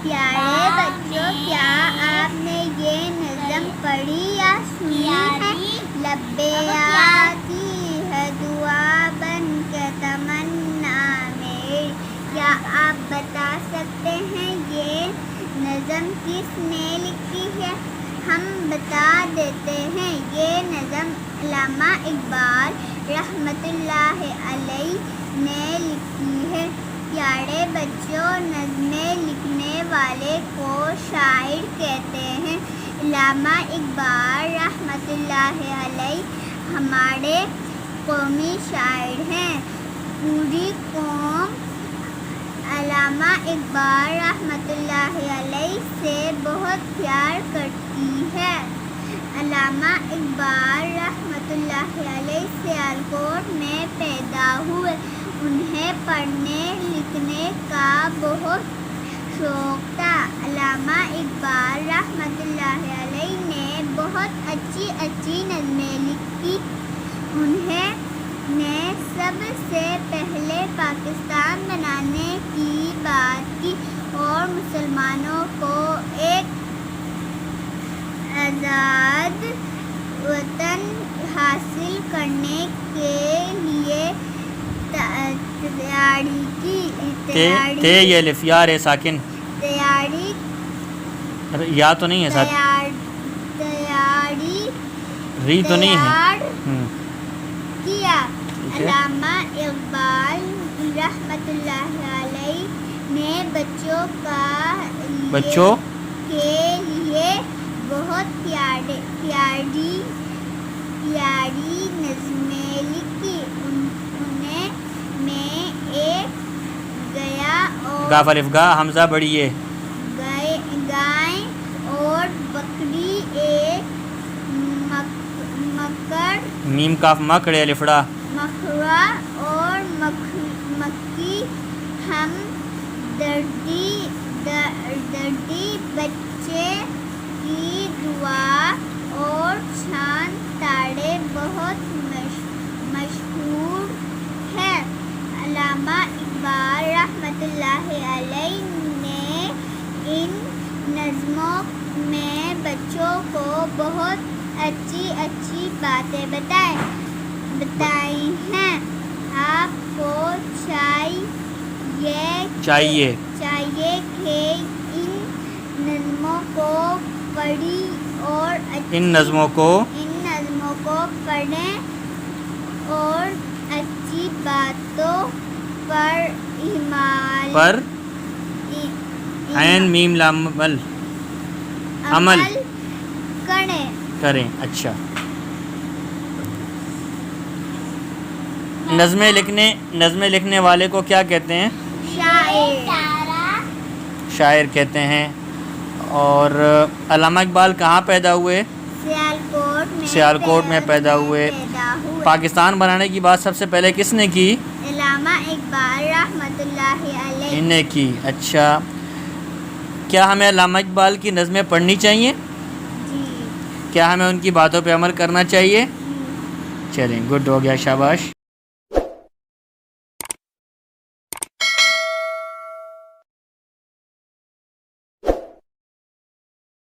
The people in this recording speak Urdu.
پیارے بچوں، کیا آپ نے یہ نظم پڑھی یا سنی ہے؟ لبے آتی ہے دعا بن کے تمنا میری، کیا آپ بتا سکتے ہیں یہ نظم کس نے لکھی ہے؟ ہم بتا دیتے ہیں، یہ نظم علامہ اقبال رحمۃ اللہ علیہ نے لکھی ہے۔ پیارے بچوں، نظمیں لکھنے والے کو شاعر کہتے ہیں۔ علامہ اقبال رحمۃ اللہ علیہ ہمارے قومی شاعر ہیں۔ پوری قوم علامہ اقبال رحمۃ اللہ علیہ سے بہت پیار کرتی ہے۔ علامہ اقبال رحمۃ اللہ علیہ سیالکوٹ میں پیدا ہوئے۔ انہیں پڑھنے لکھنے کا بہت شوق تھا۔ علامہ اقبال رحمۃ اللہ علیہ نے بہت اچھی نظمیں لکھی۔ انہیں نے سب سے پہلے پاکستان بنانے کی بات کی اور مسلمانوں کو ایک آزاد وطن حاصل کرنے کے لیے تیاری کی۔ یہ لف یا رے ساکن تیاری یا تو نہیں ہے ساتھ، تیاری ری تو نہیں ہے۔ کیا۔ علامہ اقبال رحمۃ اللہ علیہ نے بچوں کے لیے بہت پیاری نظمیں لکھی۔ انہیں میں ایک گیا اور گاف الف گا حمزہ بڑی ہے، گائے اور بکری، ایک مکر، میم کاف مکڑے الفڑا، مکھڑا اور مکی، ہم دردی بچے کی دعا اور چاند تارے بہت مشہور ہے۔ علامہ اقبال رحمۃ اللہ علیہ نے ان نظموں میں بچوں کو بہت اچھی باتیں بتائی ہیں۔ آپ کو چاہیے کہ ان نظموں کو پڑھیں اور اچھی باتوں پر عین میم لام عمل کریں۔ اچھا، نظمیں لکھنے والے کو کیا کہتے ہیں؟ شاعر کہتے ہیں۔ اور علامہ اقبال کہاں پیدا ہوئے؟ سیالکوٹ میں پیدا ہوئے۔ پاکستان بنانے کی بات سب سے پہلے کس نے کی؟ علامہ اقبال رحمۃ اللہ علیہ انہیں کی۔ اچھا، کیا ہمیں علامہ اقبال کی نظمیں پڑھنی چاہیے؟ جی۔ کیا ہمیں ان کی باتوں پہ عمل کرنا چاہیے؟ چلیں، گڈ، ہو گیا، شاباش۔